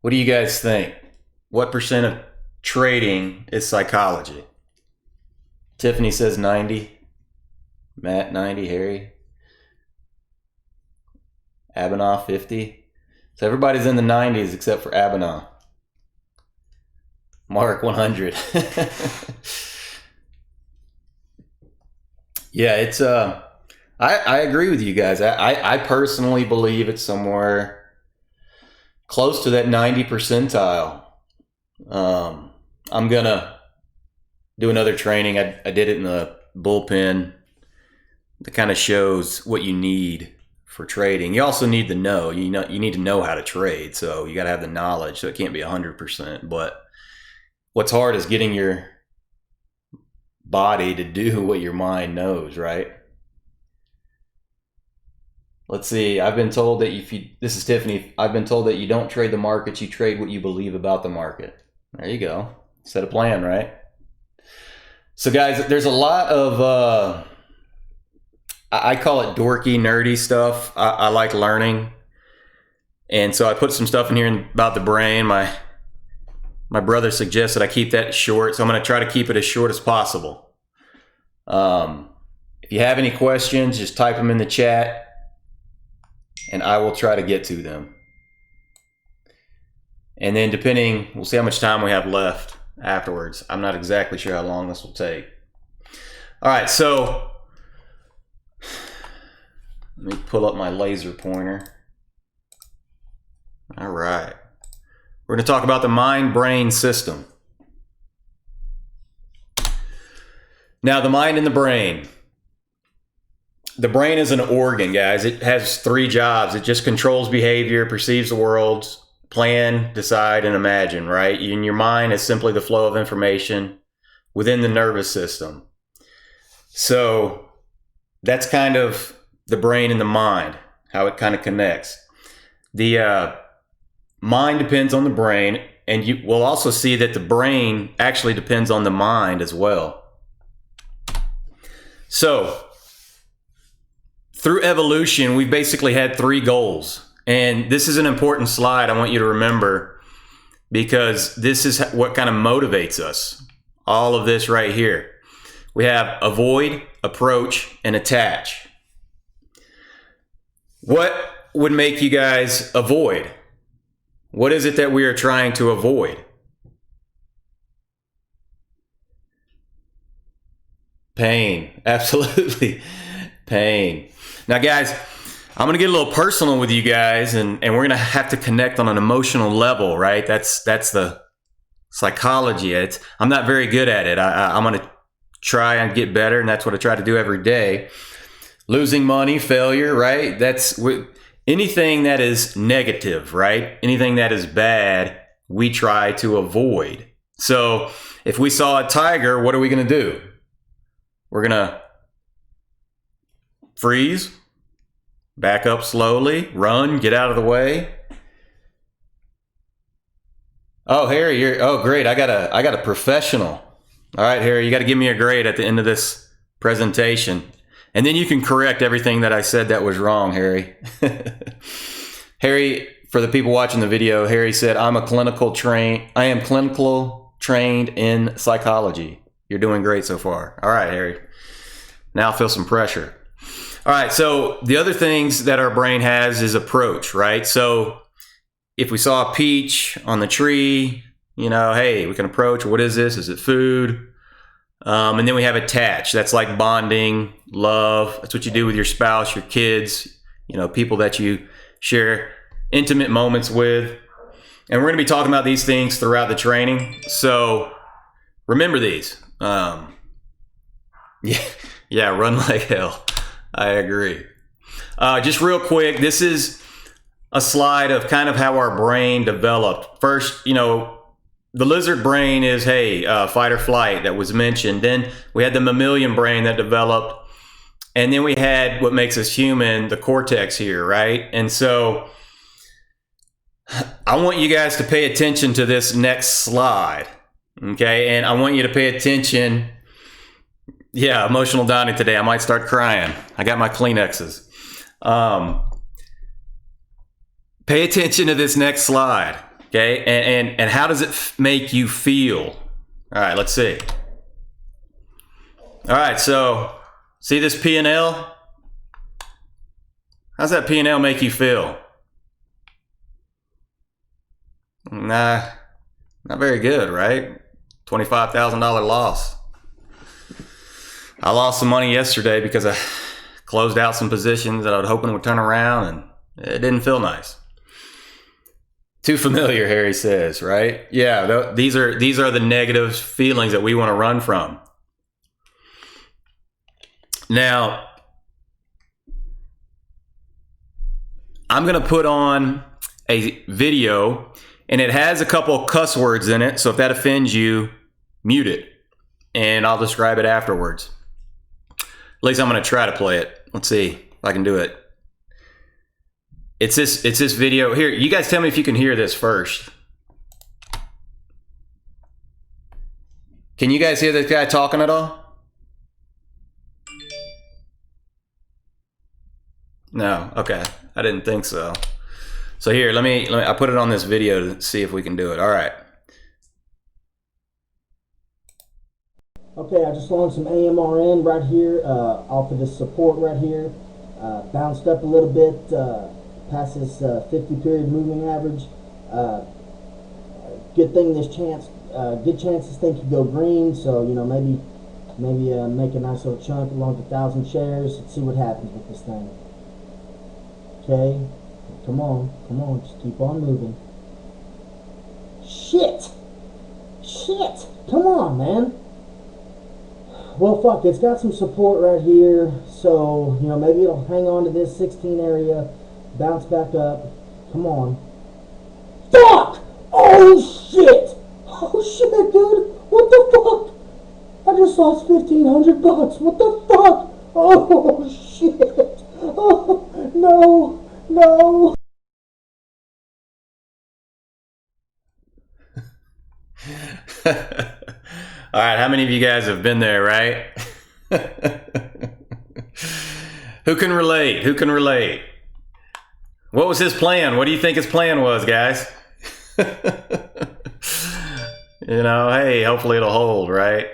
What do you guys think? What percent of trading is psychology? Tiffany says 90. Matt 90. Harry. Abhinav 50. So everybody's in the 90s except for Abhinav. Mark 100. Yeah, it's I agree with you guys. I personally believe it's somewhere close to that 90 percentile. I'm gonna do another training. I did it in the bullpen that kind of shows what you need for trading. You also need to know. You need to know how to trade. So you got to have the knowledge. So it can't be 100%. But what's hard is getting your body to do what your mind knows, right? Let's see. I've been told that this is Tiffany. I've been told that you don't trade the markets. You trade what you believe about the market. There you go. Set a plan, right? So guys, there's a lot of, I call it dorky, nerdy stuff. I like learning. And so I put some stuff in here about the brain. My brother suggested I keep that short, so I'm going to try to keep it as short as possible. If you have any questions, just type them in the chat and I will try to get to them. And then we'll see how much time we have left afterwards. I'm not exactly sure how long this will take. All right, so let me pull up my laser pointer. All right. We're going to talk about the mind-brain system. Now, the mind and the brain. The brain is an organ, guys. It has 3 jobs. It just controls behavior, perceives the world, plan, decide, and imagine, right? And your mind is simply the flow of information within the nervous system. So that's kind of the brain and the mind, how it kind of connects. The mind depends on the brain, and you will also see that the brain actually depends on the mind as well. So through evolution, we've basically had 3 goals. And this is an important slide I want you to remember, because this is what kind of motivates us. All of this right here. We have avoid, approach, and attach. What would make you guys avoid? What is it that we are trying to avoid? Pain. Absolutely. Pain. Now, guys, I'm going to get a little personal with you guys, and we're going to have to connect on an emotional level, right? That's the psychology. I'm not very good at it. I'm going to try and get better, and that's what I try to do every day. Losing money, failure, right? Anything that is negative, right? Anything that is bad, we try to avoid. So if we saw a tiger, what are we going to do? We're going to freeze, back up slowly, run, get out of the way. Oh, Harry, great. I got a professional. All right, Harry, you got to give me a grade at the end of this presentation. And then you can correct everything that I said that was wrong, Harry. Harry, for the people watching the video, Harry said, I am clinical trained in psychology. You're doing great so far. All right, Harry. Now I feel some pressure. All right, so the other things that our brain has is approach, right? So if we saw a peach on the tree, hey, we can approach. What is this? Is it food? And then we have attach. That's like bonding, love. That's what you do with your spouse, your kids, people that you share intimate moments with. And we're going to be talking about these things throughout the training. So remember these. Yeah, run like hell. I agree. Just real quick, this is a slide of kind of how our brain developed. First, the lizard brain is, fight or flight that was mentioned. Then we had the mammalian brain that developed. And then we had what makes us human, the cortex here, right? And so I want you guys to pay attention to this next slide, okay? And I want you to pay attention. Yeah, emotional dining today. I might start crying. I got my Kleenexes. Pay attention to this next slide. Okay, and how does it make you feel? All right, let's see. All right, so see this P&L? How's that P&L make you feel? Nah, not very good, right? $25,000 loss. I lost some money yesterday because I closed out some positions that I was hoping would turn around, and it didn't feel nice. Too familiar, Harry says, right? Yeah, these are the negative feelings that we want to run from. Now, I'm going to put on a video, and it has a couple of cuss words in it, so if that offends you, mute it, and I'll describe it afterwards. At least I'm going to try to play it. Let's see if I can do it. It's this video. Here, you guys tell me if you can hear this first. Can you guys hear this guy talking at all? No, okay. I didn't think so. So here, let me I put it on this video to see if we can do it. All right. Okay, I just launched some AMRN right here off of this support right here. Bounced up a little bit past this 50 period moving average. Good thing this good chance this thing could go green, so you know maybe make a nice little chunk along with 1,000 shares. Let's see what happens with this thing. Okay, come on, just keep on moving. Shit, come on, man. Well, fuck, it's got some support right here, so, you know, maybe it'll hang on to this 16 area, bounce back up. Come on. Fuck! Oh, shit! Oh, shit, dude! What the fuck? I just lost $1,500. What the fuck? Oh, shit! Oh, no! All right, how many of you guys have been there, right? Who can relate? Who can relate? What was his plan? What do you think his plan was, guys? You know, hey, hopefully it'll hold, right?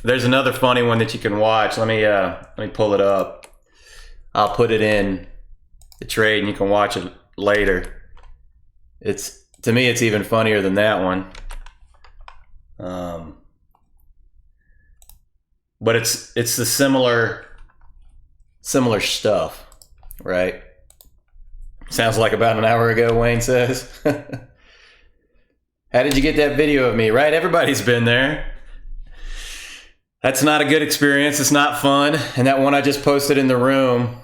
There's another funny one that you can watch. Let me pull it up. I'll put it in the trade and you can watch it later. To me, it's even funnier than that one. But it's the similar stuff, right? Sounds like about an hour ago, Wayne says. How did you get that video of me, right? Everybody's been there. That's not a good experience. It's not fun. And that one I just posted in the room,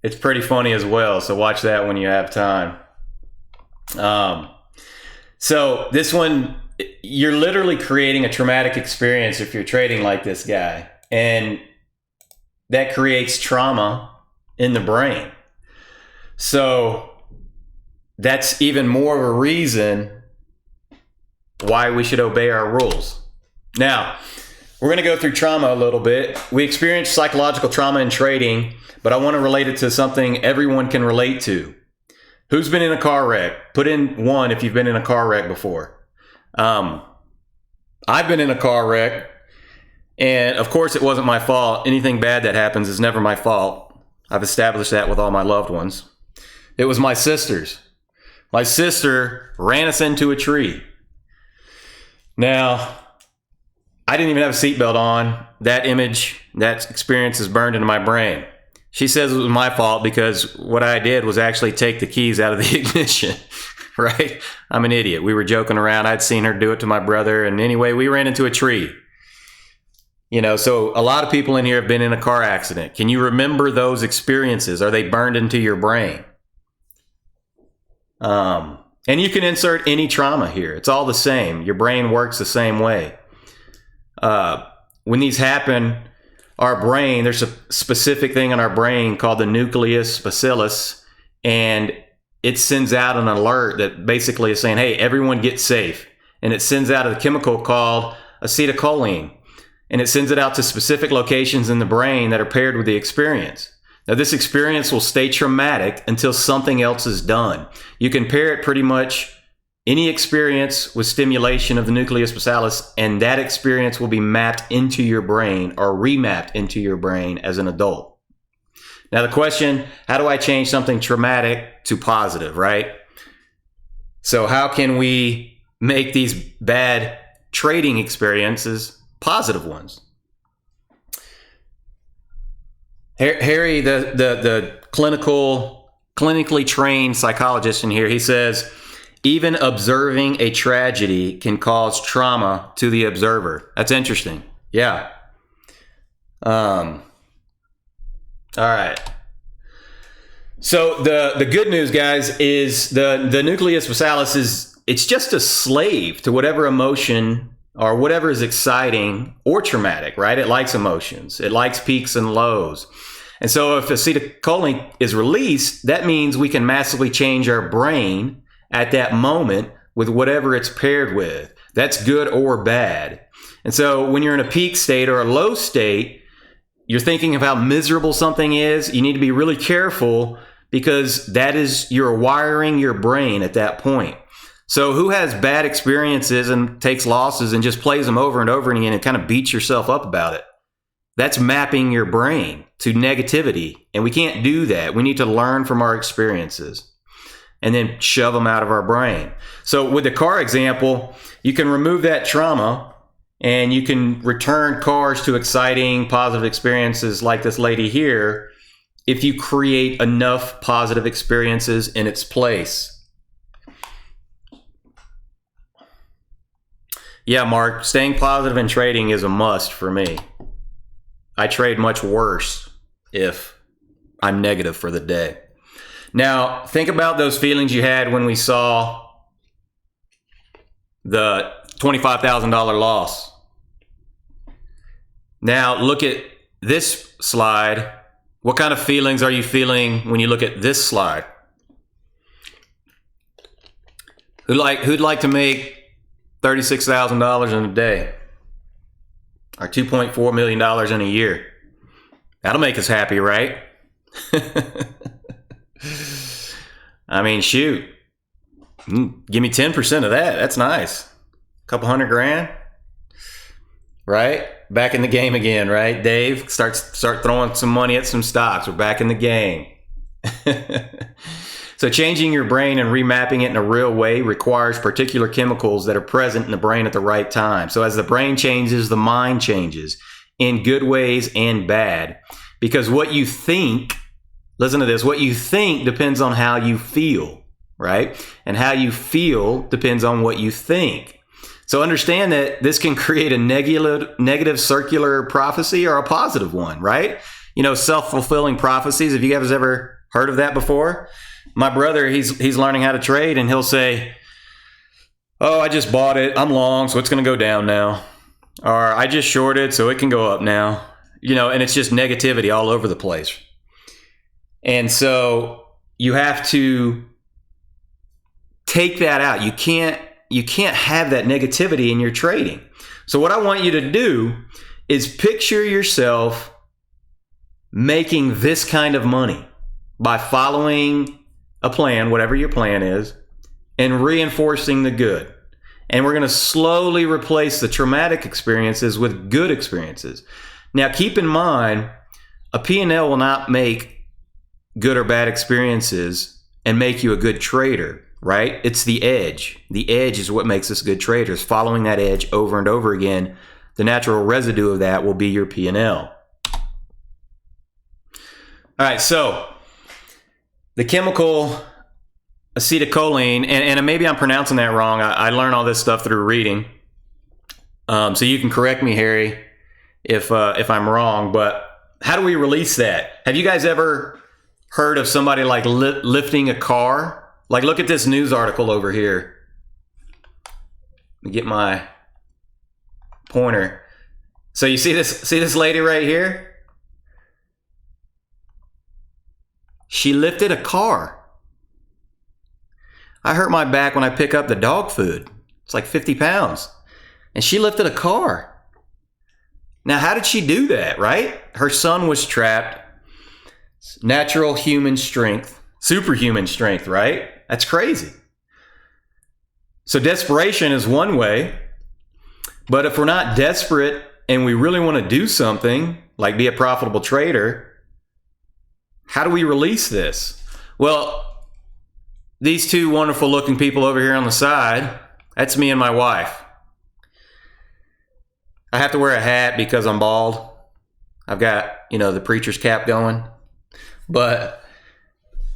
it's pretty funny as well. So watch that when you have time. So this one, you're literally creating a traumatic experience if you're trading like this guy, and that creates trauma in the brain. So that's even more of a reason why we should obey our rules. Now, we're going to go through trauma a little bit. We experience psychological trauma in trading, but I want to relate it to something everyone can relate to. Who's been in a car wreck? Put in 1 if you've been in a car wreck before. I've been in a car wreck, and of course it wasn't my fault. Anything bad that happens is never my fault. I've established that with all my loved ones. It was my sister's. My sister ran us into a tree. Now, I didn't even have a seatbelt on. That image, that experience is burned into my brain. She says it was my fault because what I did was actually take the keys out of the ignition, right? I'm an idiot. We were joking around. I'd seen her do it to my brother. And anyway, we ran into a tree. You know, so a lot of people in here have been in a car accident. Can you remember those experiences? Are they burned into your brain? And you can insert any trauma here. It's all the same. Your brain works the same way. When these happen, our brain, there's a specific thing in our brain called the nucleus basilus, and it sends out an alert that basically is saying, hey, everyone get safe. And it sends out a chemical called acetylcholine, and it sends it out to specific locations in the brain that are paired with the experience. Now, this experience will stay traumatic until something else is done. You can pair it pretty much any experience with stimulation of the nucleus basalis, and that experience will be mapped into your brain or remapped into your brain as an adult. Now, the question, how do I change something traumatic to positive, right? So how can we make these bad trading experiences positive ones? Harry, the clinically trained psychologist in here, he says, even observing a tragedy can cause trauma to the observer. That's interesting. Yeah. All right. So the good news, guys, is the nucleus basalis it's just a slave to whatever emotion or whatever is exciting or traumatic, right? It likes emotions. It likes peaks and lows. And so if acetylcholine is released, that means we can massively change our brain at that moment with whatever it's paired with. That's good or bad. And so when you're in a peak state or a low state, you're thinking of how miserable something is. You need to be really careful because that is, you're wiring your brain at that point. So who has bad experiences and takes losses and just plays them over and over again and kind of beats yourself up about it? That's mapping your brain to negativity. And we can't do that. We need to learn from our experiences and then shove them out of our brain. So with the car example, you can remove that trauma and you can return cars to exciting, positive experiences like this lady here if you create enough positive experiences in its place. Yeah, Mark, staying positive in trading is a must for me. I trade much worse if I'm negative for the day. Now, think about those feelings you had when we saw the $25,000 loss. Now, look at this slide. What kind of feelings are you feeling when you look at this slide? Who'd like to make $36,000 in a day? Or $2.4 million in a year? That'll make us happy, right? I mean, shoot. Give me 10% of that. That's nice. A couple $100,000. Right? Back in the game again, right? Dave, start throwing some money at some stocks. We're back in the game. So changing your brain and remapping it in a real way requires particular chemicals that are present in the brain at the right time. So as the brain changes, the mind changes in good ways and bad. Because what you think, listen to this, what you think depends on how you feel, right? And how you feel depends on what you think. So understand that this can create a negative circular prophecy or a positive one, right? You know, self-fulfilling prophecies. Have you guys ever heard of that before? My brother, he's learning how to trade, and he'll say, oh, I just bought it. I'm long, so it's going to go down now. Or I just shorted, so it can go up now. You know, and it's just negativity all over the place. And so you have to take that out. You can't have that negativity in your trading. So what I want you to do is picture yourself making this kind of money by following a plan, whatever your plan is, and reinforcing the good. And we're going to slowly replace the traumatic experiences with good experiences. Now, keep in mind, a P&L will not make good or bad experiences and make you a good trader, right? It's the edge. The edge is what makes us good traders. Following that edge over and over again, the natural residue of that will be your P&L. All right, so the chemical acetylcholine, and maybe I'm pronouncing that wrong. I learned all this stuff through reading. So you can correct me, Harry, if I'm wrong. But how do we release that? Have you guys ever heard of somebody like lifting a car? Like, look at this news article over here. Let me get my pointer. So you see this lady right here? She lifted a car. I hurt my back when I pick up the dog food. It's like 50 pounds. And she lifted a car. Now, how did she do that, right? Her son was trapped. Natural human strength, superhuman strength, right? That's crazy. So desperation is one way, but if we're not desperate and we really want to do something, like be a profitable trader, how do we release this? Well, these two wonderful looking people over here on the side, that's me and my wife. I have to wear a hat because I'm bald. I've got, the preacher's cap going. But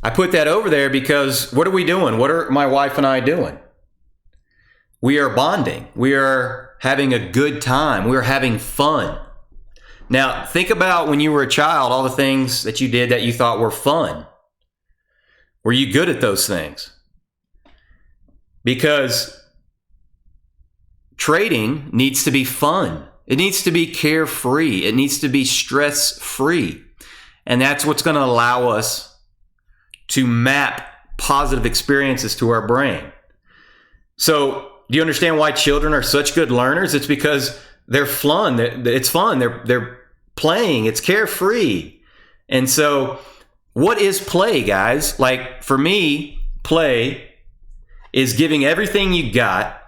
I put that over there because what are we doing? What are my wife and I doing? We are bonding. We are having a good time. We're having fun. Now, think about when you were a child, all the things that you did that you thought were fun. Were you good at those things? Because trading needs to be fun. It needs to be carefree. It needs to be stress-free. And that's what's going to allow us to map positive experiences to our brain. So, do you understand why children are such good learners? It's because they're fun. It's fun. They're playing. It's carefree. And so, what is play, guys? Like, for me, play is giving everything you got,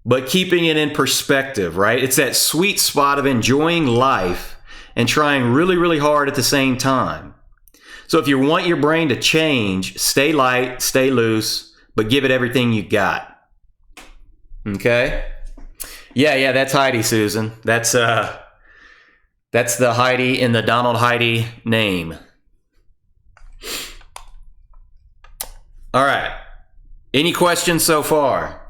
but keeping it in perspective, right? It's that sweet spot of enjoying life and trying really, really hard at the same time. So if you want your brain to change, stay light, stay loose, but give it everything you got. Okay? Yeah, that's Heidi, Susan. That's the Heidi in the Donald Heidi name. All right. Any questions so far?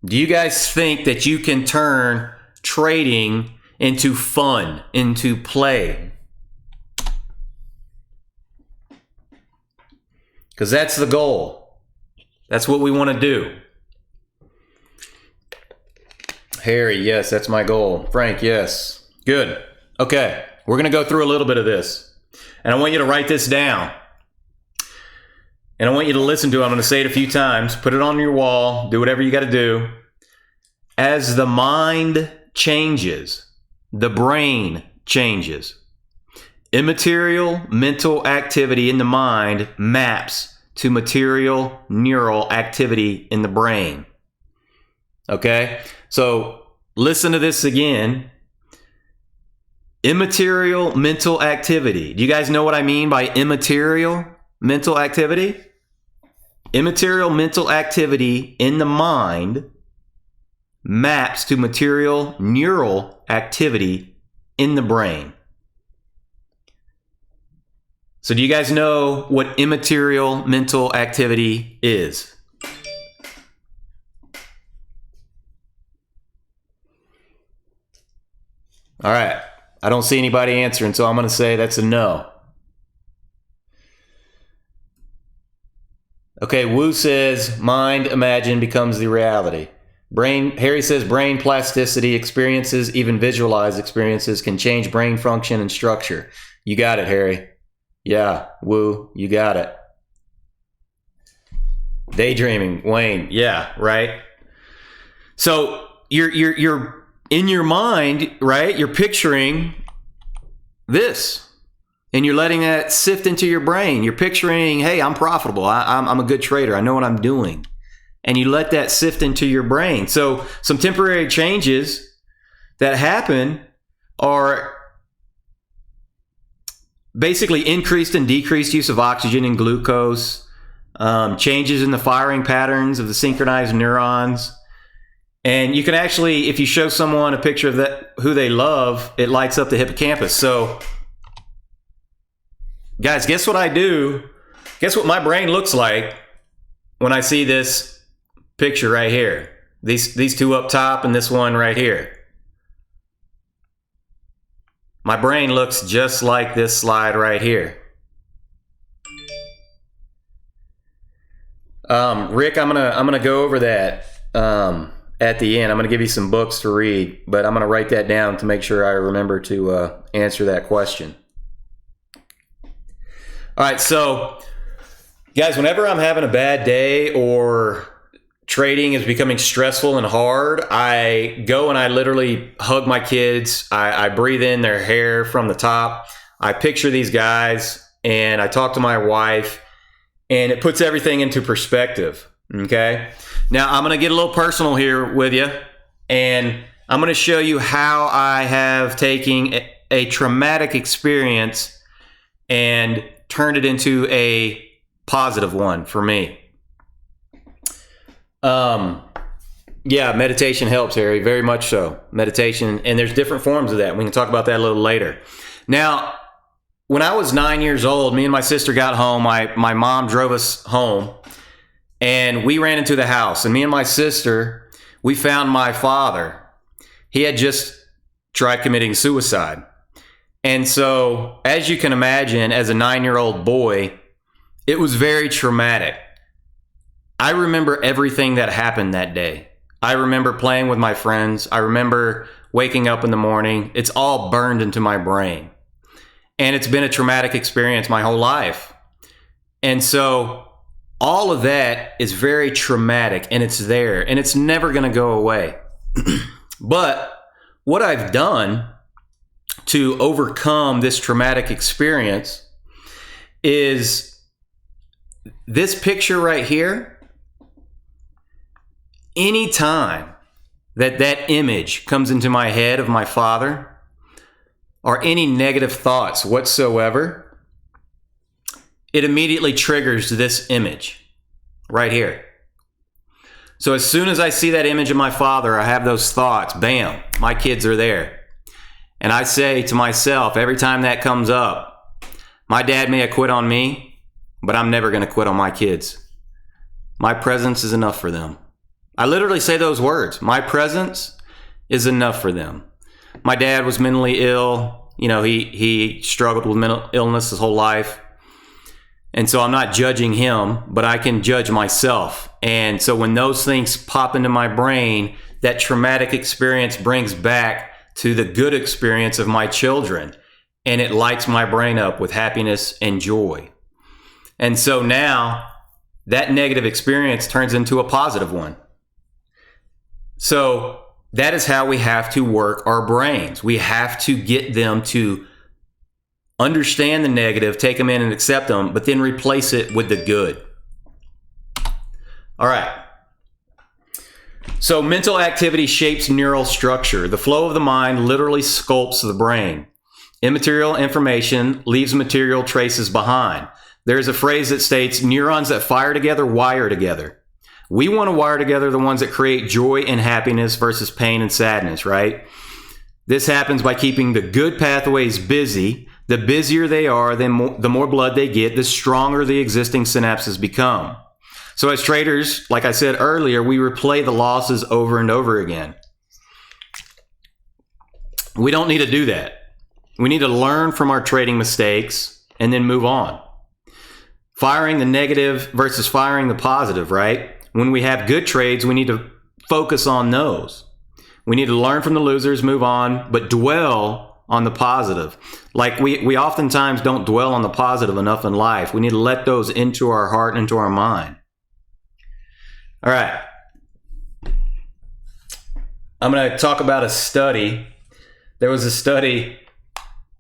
Do you guys think that you can turn trading into fun, into play? Because that's the goal. That's what we want to do. Harry, yes, that's my goal. Frank, yes. Good. Okay, we're going to go through a little bit of this. And I want you to write this down. And I want you to listen to it. I'm going to say it a few times. Put it on your wall. Do whatever you got to do. As the mind changes, the brain changes. Immaterial mental activity in the mind maps to material neural activity in the brain. Okay? So listen to this again. Immaterial mental activity. Do you guys know what I mean by immaterial mental activity? Immaterial mental activity in the mind maps to material neural activity in the brain. So do you guys know what immaterial mental activity is? All right. I don't see anybody answering, so I'm going to say that's a no. Okay, Wu says mind, imagine becomes the reality. Harry says brain plasticity, experiences, even visualized experiences can change brain function and structure. You got it, Harry. Yeah, Wu, you got it. Daydreaming, Wayne. Yeah, right. So you're in your mind, right? You're picturing this, and you're letting that sift into your brain. You're picturing, hey, I'm profitable. I'm a good trader. I know what I'm doing. And you let that sift into your brain. So some temporary changes that happen are basically increased and decreased use of oxygen and glucose, changes in the firing patterns of the synchronized neurons. And you can actually, if you show someone a picture of that, who they love, it lights up the hippocampus. So, guys, guess what I do? Guess what my brain looks like when I see this picture right here? These two up top and this one right here. My brain looks just like this slide right here. Rick, I'm gonna go over that at the end. I'm gonna give you some books to read, but I'm gonna write that down to make sure I remember to answer that question. All right, so guys, whenever I'm having a bad day or trading is becoming stressful and hard, I go and I literally hug my kids. I breathe in their hair from the top. I picture these guys and I talk to my wife, and it puts everything into perspective. Okay. Now I'm going to get a little personal here with you, and I'm going to show you how I have taken a traumatic experience and turned it into a positive one for me. Yeah, meditation helps, Harry, very much so. Meditation, and there's different forms of that. We can talk about that a little later. Now, when I was 9 years old, me and my sister got home. My mom drove us home, and we ran into the house. And me and my sister, we found my father. He had just tried committing suicide. And so, as you can imagine, as a 9-year-old boy, it was very traumatic. I remember everything that happened that day. I remember playing with my friends. I remember waking up in the morning. It's all burned into my brain. And it's been a traumatic experience my whole life. And so all of that is very traumatic, and it's there, and it's never going to go away. But what I've done to overcome this traumatic experience is this picture right here. Anytime that image comes into my head of my father, or any negative thoughts whatsoever, it immediately triggers this image right here. So as soon as I see that image of my father, I have those thoughts, bam, my kids are there. And I say to myself, every time that comes up, my dad may have quit on me, but I'm never going to quit on my kids. My presence is enough for them. I literally say those words. My presence is enough for them. My dad was mentally ill. You know, he struggled with mental illness his whole life. And so I'm not judging him, but I can judge myself. And so when those things pop into my brain, that traumatic experience brings back to the good experience of my children. And it lights my brain up with happiness and joy. And so now that negative experience turns into a positive one. So that is how we have to work our brains. We have to get them to understand the negative, take them in and accept them, but then replace it with the good. All right. So mental activity shapes neural structure. The flow of the mind literally sculpts the brain. Immaterial information leaves material traces behind. There's a phrase that states, neurons that fire together wire together. We want to wire together the ones that create joy and happiness versus pain and sadness, right? This happens by keeping the good pathways busy. The busier they are, the more blood they get, the stronger the existing synapses become. So as traders, like I said earlier, we replay the losses over and over again. We don't need to do that. We need to learn from our trading mistakes and then move on. Firing the negative versus firing the positive, right? When we have good trades, we need to focus on those. We need to learn from the losers, move on, but dwell on the positive. Like we oftentimes don't dwell on the positive enough in life. We need to let those into our heart and into our mind. All right. I'm going to talk about a study. There was a study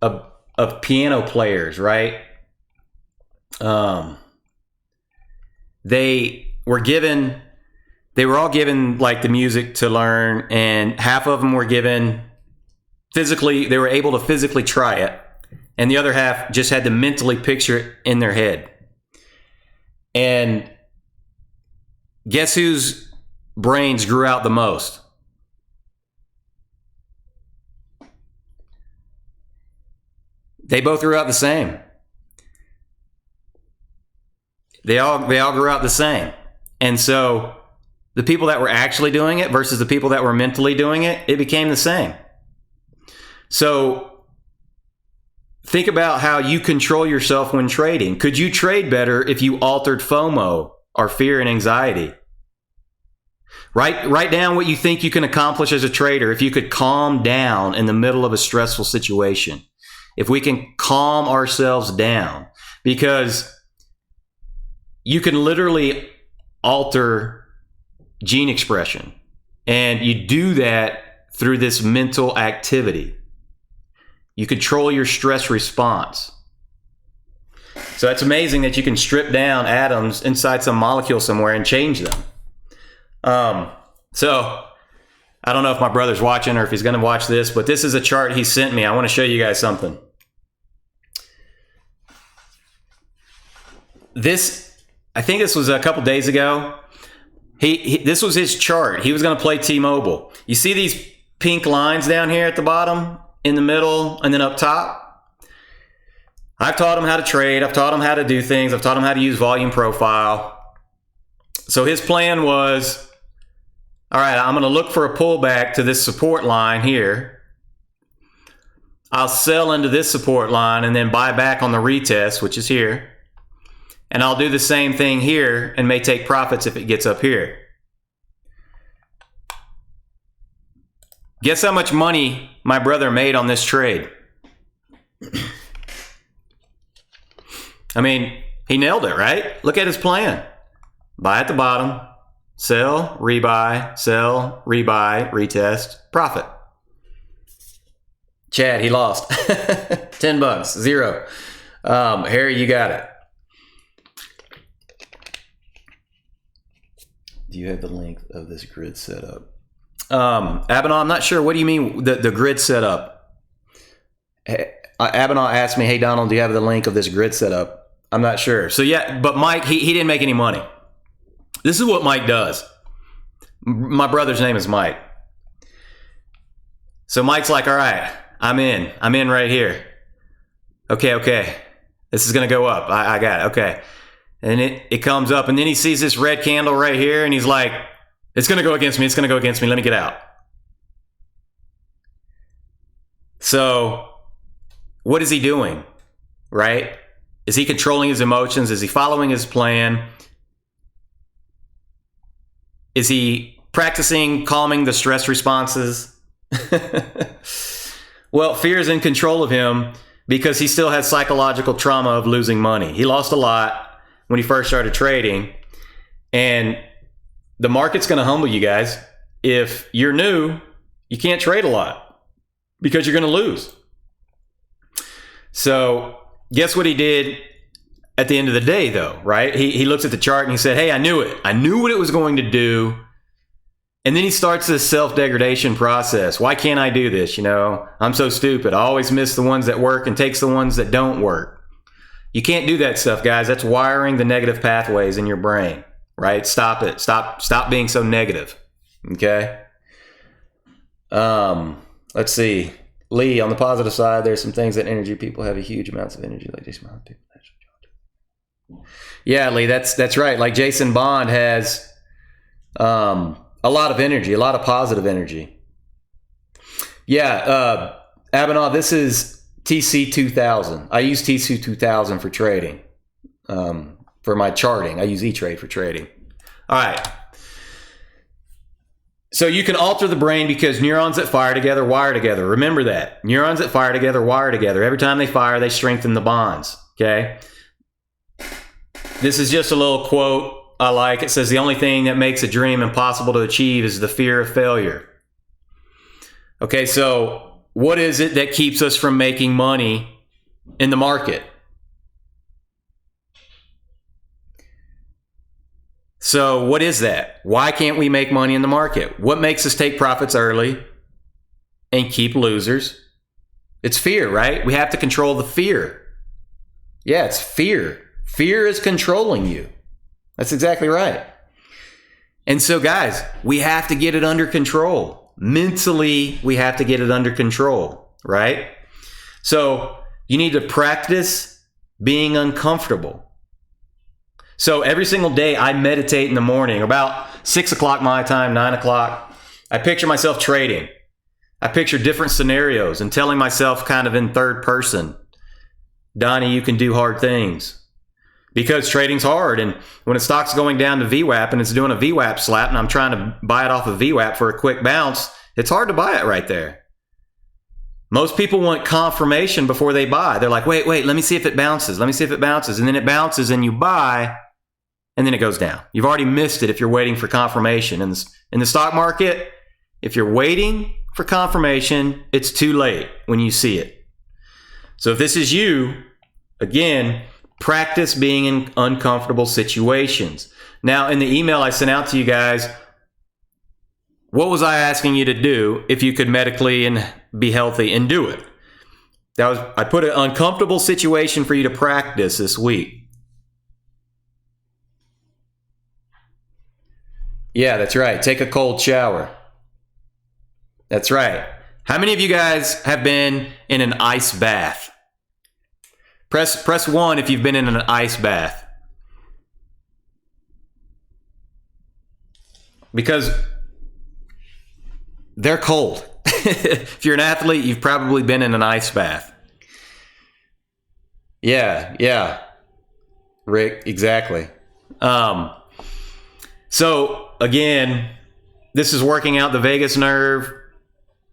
of piano players, right? They were all given like the music to learn, and half of them were given physically, they were able to physically try it, and the other half just had to mentally picture it in their head. And guess whose brains grew out the most? They both grew out the same. They all grew out the same. And so the people that were actually doing it versus the people that were mentally doing it, it became the same. So think about how you control yourself when trading. Could you trade better if you altered FOMO, or fear and anxiety? Write down what you think you can accomplish as a trader if you could calm down in the middle of a stressful situation. If we can calm ourselves down, because you can literally alter gene expression, and you do that through this mental activity. You control your stress response. So that's amazing that you can strip down atoms inside some molecule somewhere and change them. So I don't know if my brother's watching or if he's going to watch this, but this is a chart he sent me. I want to show you guys something. I think this was a couple days ago. This was his chart. He was going to play T-Mobile. You see these pink lines down here at the bottom, in the middle, and then up top? I've taught him how to trade. I've taught him how to do things. I've taught him how to use volume profile. So his plan was, all right, I'm going to look for a pullback to this support line here. I'll sell into this support line and then buy back on the retest, which is here. And I'll do the same thing here and may take profits if it gets up here. Guess how much money my brother made on this trade? I mean, he nailed it, right? Look at his plan. Buy at the bottom, sell, rebuy, retest, profit. Chad, he lost. $10, 0. Harry, you got it. Do you have the link of this grid setup? Abinah, I'm not sure. What do you mean the grid setup? Abinah asked me, hey, Donald, do you have the link of this grid setup? I'm not sure. So yeah, but Mike, he didn't make any money. This is what Mike does. My brother's name is Mike. So Mike's like, all right, I'm in right here. Okay. This is going to go up. I got it. Okay. And it comes up, and then he sees this red candle right here, and he's like, it's going to go against me. It's going to go against me. Let me get out. So what is he doing, right? Is he controlling his emotions? Is he following his plan? Is he practicing calming the stress responses? Well, fear is in control of him because he still has psychological trauma of losing money. He lost a lot when he first started trading, and the market's going to humble you guys. If you're new, you can't trade a lot because you're going to lose. So guess what he did at the end of the day, though, right? He looks at the chart and he said, hey, I knew it. I knew what it was going to do. And then he starts this self-degradation process. Why can't I do this? I'm so stupid. I always miss the ones that work and takes the ones that don't work. You can't do that stuff, guys. That's wiring the negative pathways in your brain, right? Stop it. Stop being so negative. Okay? Let's see. Lee, on the positive side, there's some things that energy people have a huge amounts of energy, like Jason Bond. Yeah, Lee, that's right. Like Jason Bond has a lot of energy, a lot of positive energy. Yeah, Abinah, this is TC2000. I use TC2000 for trading. For my charting, I use E-Trade for trading. All right. So you can alter the brain because neurons that fire together wire together. Remember that. Neurons that fire together wire together. Every time they fire, they strengthen the bonds. Okay? This is just a little quote I like. It says, the only thing that makes a dream impossible to achieve is the fear of failure. Okay, so what is it that keeps us from making money in the market? So what is that? Why can't we make money in the market? What makes us take profits early and keep losers? It's fear, right? We have to control the fear. Yeah, it's fear. Fear is controlling you. That's exactly right. And so, guys, we have to get it under control. Mentally, we have to get it under control, right? So you need to practice being uncomfortable. So every single day I meditate in the morning, about 6 o'clock my time, 9 o'clock. I picture myself trading. I picture different scenarios and telling myself kind of in third person, Donnie, you can do hard things. Because trading's hard, and when a stock's going down to VWAP and it's doing a VWAP slap and I'm trying to buy it off of VWAP for a quick bounce, it's hard to buy it right there. Most people want confirmation before they buy. They're like, wait, let me see if it bounces. Let me see if it bounces. And then it bounces and you buy, and then it goes down. You've already missed it if you're waiting for confirmation. In the stock market, if you're waiting for confirmation, it's too late when you see it. So if this is you, again, Practice being in uncomfortable situations. Now, in the email I sent out to you guys, what was I asking you to do if you could medically and be healthy and do it? I put an uncomfortable situation for you to practice this week. Yeah, that's right. Take a cold shower. That's right. How many of you guys have been in an ice bath? Press 1 if you've been in an ice bath. Because they're cold. If you're an athlete, you've probably been in an ice bath. Yeah. Rick, exactly. So again, this is working out the vagus nerve.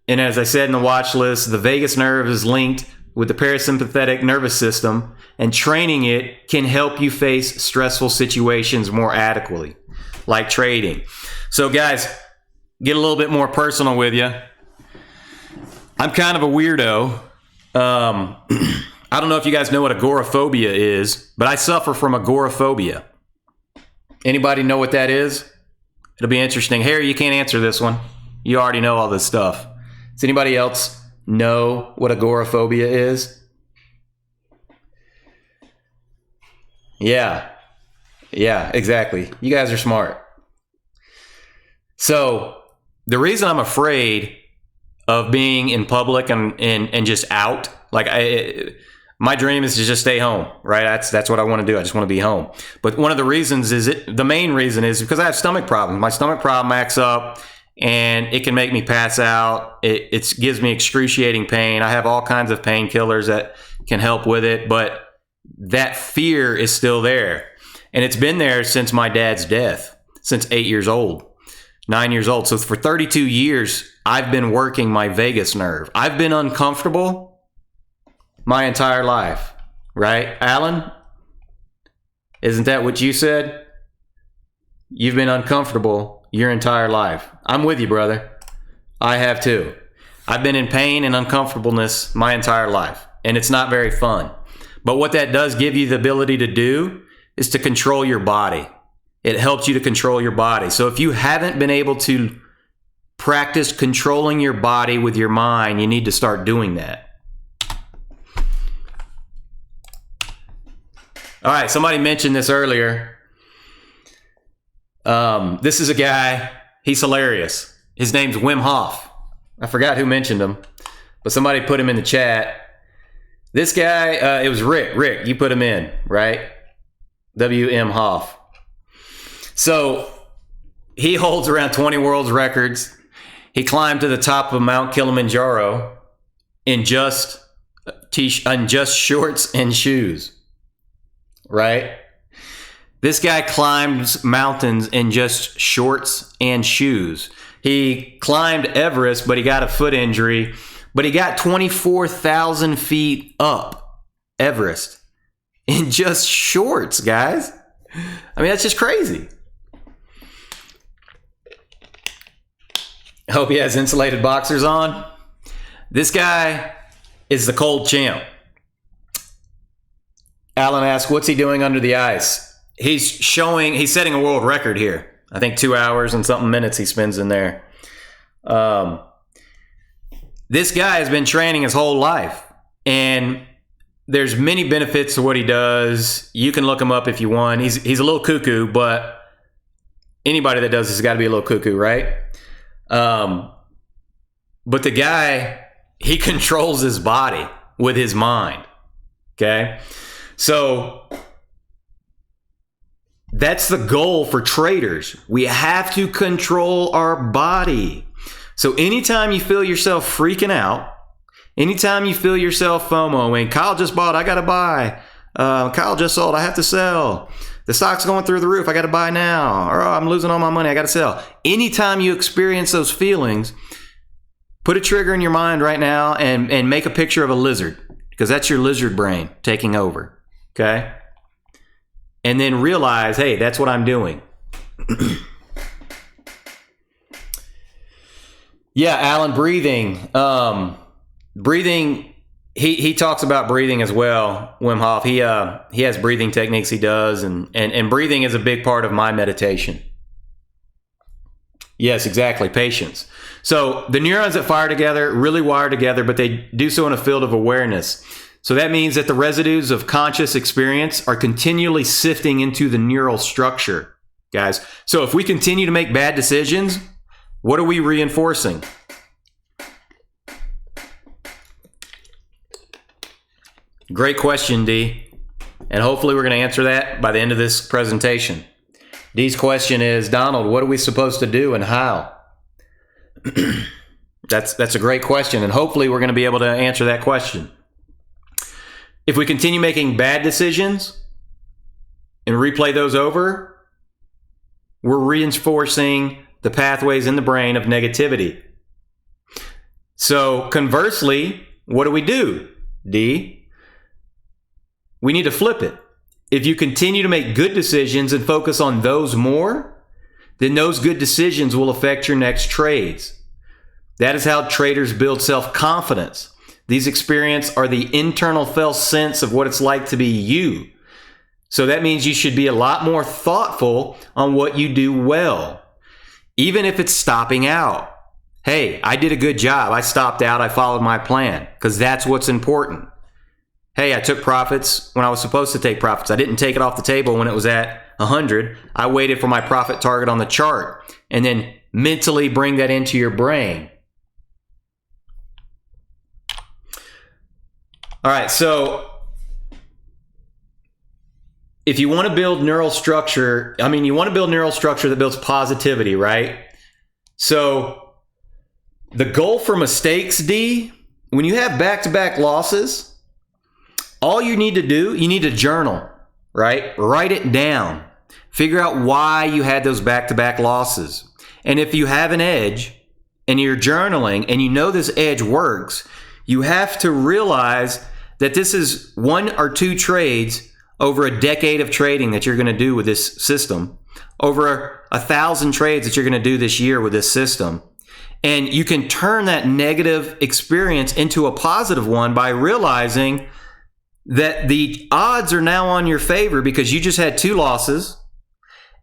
And as I said in the watch list, the vagus nerve is linked with the parasympathetic nervous system, and training it can help you face stressful situations more adequately, like trading. So guys, get a little bit more personal with you. I'm kind of a weirdo. I don't know if you guys know what agoraphobia is, but I suffer from agoraphobia. Anybody know what that is? It'll be interesting. Harry, you can't answer this one. You already know all this stuff. Does anybody else know what agoraphobia is? Yeah, exactly. You guys are smart. So the reason I'm afraid of being in public and just out, my dream is to just stay home, right? That's what I want to do. I just want to be home. But one of the reasons the main reason is because I have stomach problems. My stomach problem acts up and it can make me pass out. It gives me excruciating pain. I have all kinds of painkillers that can help with it, but that fear is still there. And it's been there since my dad's death, since 9 years old. So for 32 years, I've been working my vagus nerve. I've been uncomfortable my entire life, right? Alan, isn't that what you said? You've been uncomfortable your entire life. I'm with you, brother. I have too. I've been in pain and uncomfortableness my entire life, and it's not very fun. But what that does give you the ability to do is to control your body. It helps you to control your body. So if you haven't been able to practice controlling your body with your mind, you need to start doing that. All right, somebody mentioned this earlier. This is a guy, he's hilarious. His name's Wim Hof. I forgot who mentioned him, but somebody put him in the chat. This guy, it was Rick. Rick, you put him in, right? W.M. Hof. So he holds around 20 world records. He climbed to the top of Mount Kilimanjaro in just shorts and shoes, right? This guy climbs mountains in just shorts and shoes. He climbed Everest, but he got a foot injury. But he got 24,000 feet up Everest in just shorts, guys. I mean, that's just crazy. I hope he has insulated boxers on. This guy is the cold champ. Alan asked, what's he doing under the ice? He's setting a world record here. I think 2 hours and something minutes he spends in there. This guy has been training his whole life, and there's many benefits to what he does. You can look him up if you want. He's a little cuckoo, but anybody that does this has got to be a little cuckoo, right? But the guy, he controls his body with his mind, okay? So that's the goal for traders. We have to control our body. So anytime you feel yourself freaking out, anytime you feel yourself FOMOing, Kyle just bought, I got to buy. Kyle just sold, I have to sell. The stock's going through the roof, I got to buy now. Or I'm losing all my money, I got to sell. Anytime you experience those feelings, put a trigger in your mind right now and make a picture of a lizard, because that's your lizard brain taking over, okay? And then realize, hey, that's what I'm doing. Yeah, Alan, breathing. Breathing he talks about breathing as well, Wim Hof. He has breathing techniques he does, and breathing is a big part of my meditation. Yes, exactly. Patience. So the neurons that fire together really wire together, but they do so in a field of awareness. So that means that the residues of conscious experience are continually sifting into the neural structure, guys. So if we continue to make bad decisions, what are we reinforcing? Great question, D. And hopefully we're going to answer that by the end of this presentation. D's question is, Donald, what are we supposed to do and how? That's a great question, and hopefully we're going to be able to answer that question. If we continue making bad decisions and replay those over, we're reinforcing the pathways in the brain of negativity. So conversely, what do? D? We need to flip it. If you continue to make good decisions and focus on those more, then those good decisions will affect your next trades. That is how traders build self-confidence. These experiences are the internal felt sense of what it's like to be you. So that means you should be a lot more thoughtful on what you do well, even if it's stopping out. Hey, I did a good job. I stopped out. I followed my plan, because that's what's important. Hey, I took profits when I was supposed to take profits. I didn't take it off the table when it was at 100. I waited for my profit target on the chart, and then mentally bring that into your brain. All right, so if you want to build neural structure, you want to build neural structure that builds positivity, right? So the goal for mistakes, D, when you have back-to-back losses, all you need to do, you need to journal, right? Write it down. Figure out why you had those back-to-back losses. And if you have an edge and you're journaling and you know this edge works, you have to realize that this is 1 or 2 trades over a decade of trading that you're going to do with this system, over 1,000 trades that you're going to do this year with this system. And you can turn that negative experience into a positive one by realizing that the odds are now on your favor because you just had 2 losses,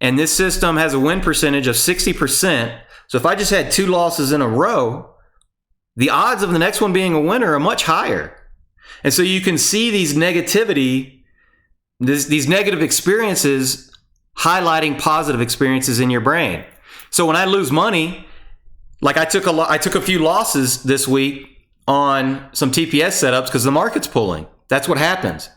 and this system has a win percentage of 60%. So if I just had 2 losses in a row, the odds of the next one being a winner are much higher. And so you can see these negative experiences highlighting positive experiences in your brain. So when I lose money, like I took a few losses this week on some TPS setups because the market's pulling. That's what happens.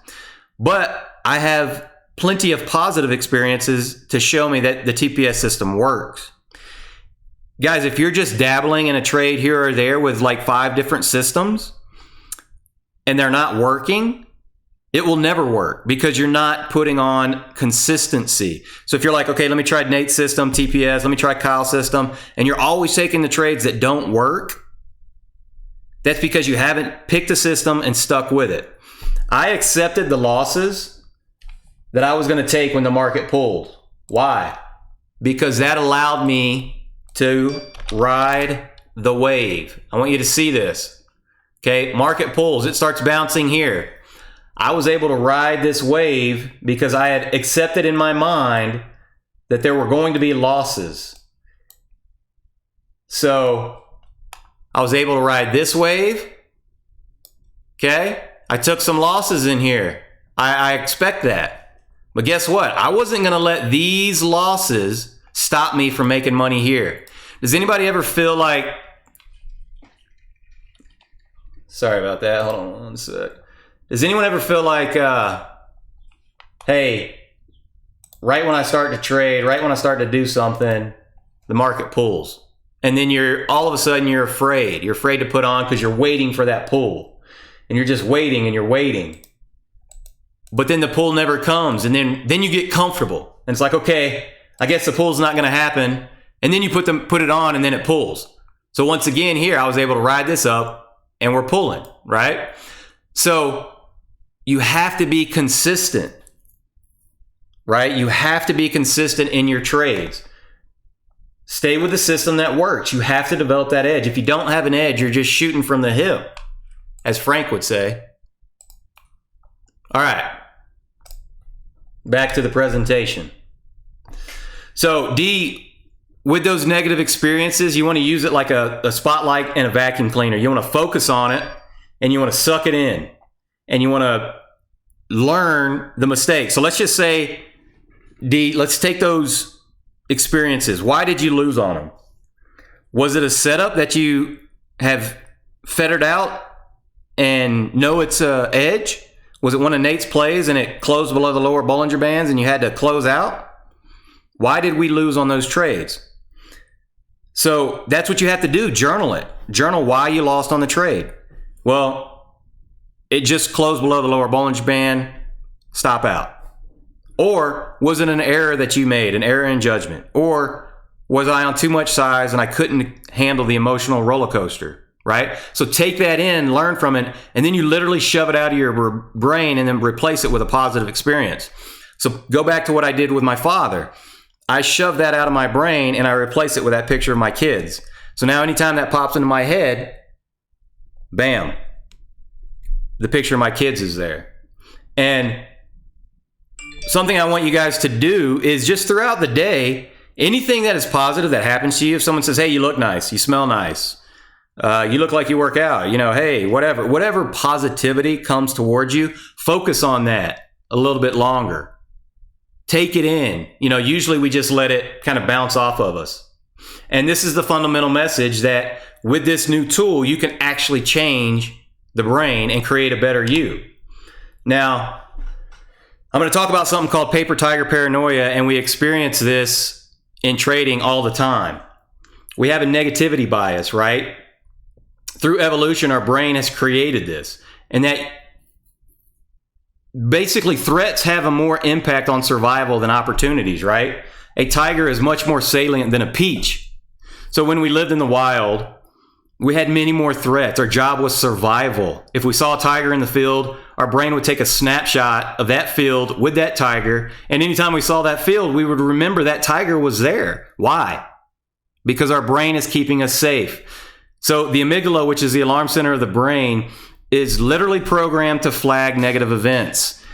But I have plenty of positive experiences to show me that the TPS system works. Guys, if you're just dabbling in a trade here or there with like 5 different systems and they're not working, it will never work because you're not putting on consistency. So if you're like, okay, let me try Nate's system, TPS, let me try Kyle's system, and you're always taking the trades that don't work, that's because you haven't picked a system and stuck with it. I accepted the losses that I was going to take when the market pulled. Why? Because that allowed me to ride the wave. I want you to see this. Okay, market pulls, it starts bouncing here. I was able to ride this wave because I had accepted in my mind that there were going to be losses. So I was able to ride this wave. Okay, I took some losses in here. I expect that. But guess what? I wasn't going to let these losses stop me from making money here. Does anybody ever feel like... Sorry about that. Hold on 1 sec. Does anyone ever feel like, hey, right when I start to trade, right when I start to do something, the market pulls. And then all of a sudden you're afraid. You're afraid to put on because you're waiting for that pull. And you're just waiting and you're waiting. But then the pull never comes. And then you get comfortable. And it's like, okay, I guess the pull's not going to happen. And then you put it on and then it pulls. So once again here, I was able to ride this up and we're pulling, right? So you have to be consistent, right? You have to be consistent in your trades. Stay with the system that works. You have to develop that edge. If you don't have an edge, you're just shooting from the hip. as Frank would say. All right, back to the presentation. So D, with those negative experiences, you want to use it like a spotlight and a vacuum cleaner. You want to focus on it and you want to suck it in and you want to learn the mistakes. So let's just say, D, let's take those experiences. Why did you lose on them? Was it a setup that you have fettered out and know it's a edge? Was it one of Nate's plays and it closed below the lower Bollinger Bands and you had to close out? Why did we lose on those trades? So that's what you have to do. Journal it. Journal why you lost on the trade. Well, it just closed below the lower Bollinger Band. Stop out. Or was it an error that you made, an error in judgment? Or was I on too much size and I couldn't handle the emotional roller coaster, right? So take that in, learn from it, and then you literally shove it out of your brain and then replace it with a positive experience. So go back to what I did with my father. I shove that out of my brain and I replace it with that picture of my kids. So now anytime that pops into my head, bam, the picture of my kids is there. And something I want you guys to do is just throughout the day, anything that is positive that happens to you, if someone says, hey, you look nice, you smell nice, you look like you work out, hey, whatever positivity comes towards you, focus on that a little bit longer. Take it in. Usually we just let it kind of bounce off of us. And this is the fundamental message that with this new tool, you can actually change the brain and create a better you. Now, I'm going to talk about something called paper tiger paranoia, and we experience this in trading all the time. We have a negativity bias, right? Through evolution, our brain has created this. And that basically threats have a more impact on survival than opportunities, right? A tiger is much more salient than a peach. So when we lived in the wild, we had many more threats. Our job was survival. If we saw a tiger in the field, our brain would take a snapshot of that field with that tiger. And anytime we saw that field, we would remember that tiger was there. Why? Because our brain is keeping us safe. So the amygdala, which is the alarm center of the brain, is literally programmed to flag negative events.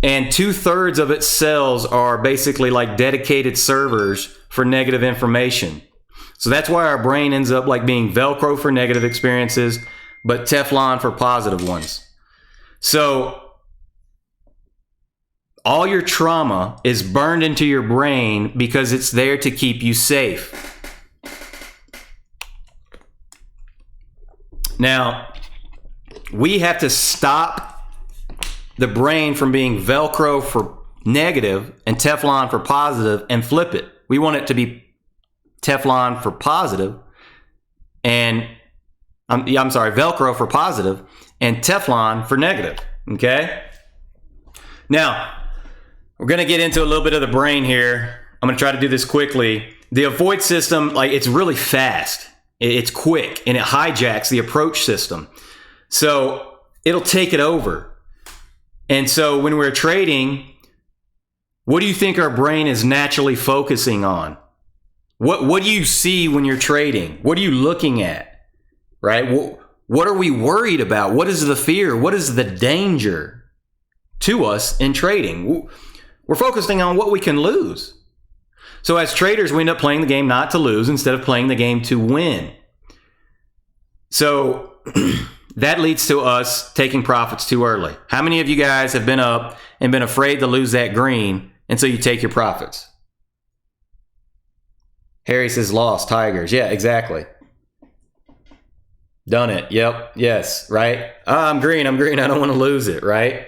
And 2/3 of its cells are basically like dedicated servers for negative information. So that's why our brain ends up like being Velcro for negative experiences, but Teflon for positive ones. So all your trauma is burned into your brain because it's there to keep you safe. Now, we have to stop the brain from being Velcro for negative and Teflon for positive and flip it. We want it to be Teflon for positive and Velcro for positive and Teflon for negative. Okay. Now we're going to get into a little bit of the brain here. I'm going to try to do this quickly. The avoid system, it's really fast. It's quick and it hijacks the approach system. So it'll take it over. And so when we're trading, what do you think our brain is naturally focusing on? What do you see when you're trading? What are you looking at? Right? What are we worried about? What is the fear? What is the danger to us in trading? We're focusing on what we can lose. So as traders, we end up playing the game not to lose instead of playing the game to win. So that leads to us taking profits too early. How many of you guys have been up and been afraid to lose that green, and so you take your profits? Harry says lost, Tigers. Yeah, exactly. Done it. Yep. Yes. Right. I'm green. I don't want to lose it. Right.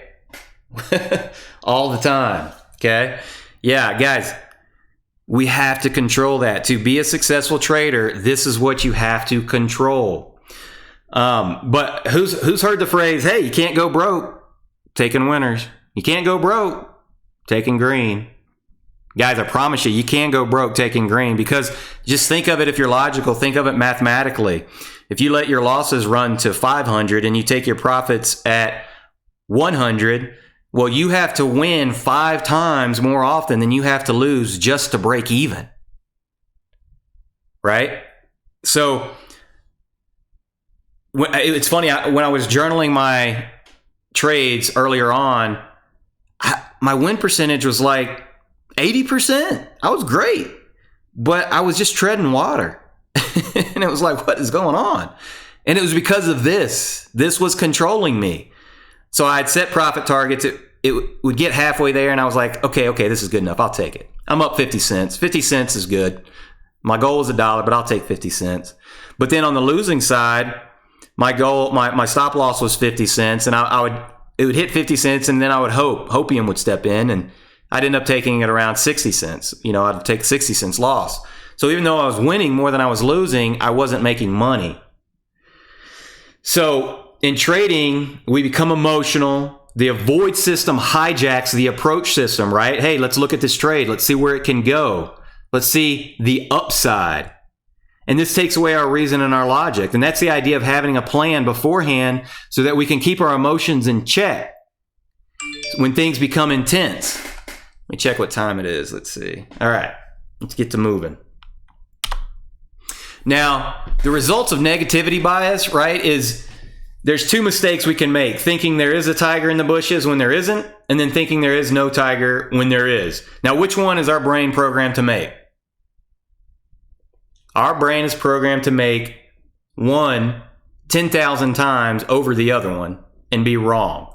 All the time. Okay. Yeah, guys, we have to control that. To be a successful trader, this is what you have to control. But who's heard the phrase, hey, you can't go broke taking winners. You can't go broke taking green. Guys, I promise you can go broke taking green, because just think of it, if you're logical, think of it mathematically. If you let your losses run to 500 and you take your profits at 100, well, you have to win 5 times more often than you have to lose just to break even. Right? So It's funny, when I was journaling my trades earlier on, my win percentage was like 80%. I was great, but I was just treading water. And it was like, what is going on? And it was because of this. This was controlling me. So I had set profit targets. It would get halfway there, and I was like, okay, this is good enough. I'll take it. I'm up 50 cents. 50 cents is good. My goal is $1, but I'll take 50 cents. But then on the losing side, my goal, my stop loss was 50 cents, and it would hit 50 cents, and then I would Hopium would step in, and I'd end up taking it around 60 cents. I'd take 60 cents loss. So even though I was winning more than I was losing, I wasn't making money. So in trading, we become emotional. The avoid system hijacks the approach system, right? Hey, let's look at this trade. Let's see where it can go. Let's see the upside. And this takes away our reason and our logic. And that's the idea of having a plan beforehand so that we can keep our emotions in check when things become intense. Let me check what time it is. Let's see. All right, let's get to moving. Now, the results of negativity bias, right, is there's two mistakes we can make. Thinking there is a tiger in the bushes when there isn't, and then thinking there is no tiger when there is. Now, which one is our brain programmed to make? Our brain is programmed to make one 10,000 times over the other one and be wrong.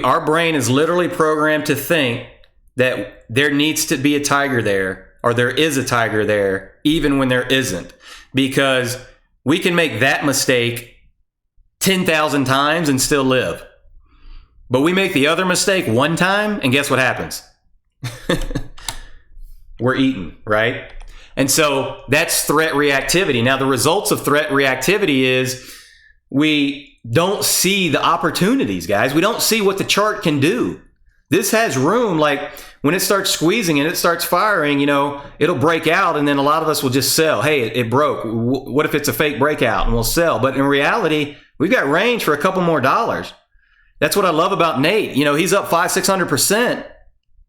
Our brain is literally programmed to think that there needs to be a tiger there, or there is a tiger there, even when there isn't. Because we can make that mistake 10,000 times and still live. But we make the other mistake one time, and guess what happens? We're eaten, right? And so that's threat reactivity. Now, the results of threat reactivity is we don't see the opportunities, guys. We don't see what the chart can do. This has room, like when it starts squeezing and it starts firing, it'll break out, and then a lot of us will just sell. Hey, it broke. What if it's a fake breakout? And we'll sell. But in reality, we've got range for a couple more dollars. That's what I love about Nate. He's up 500-600%.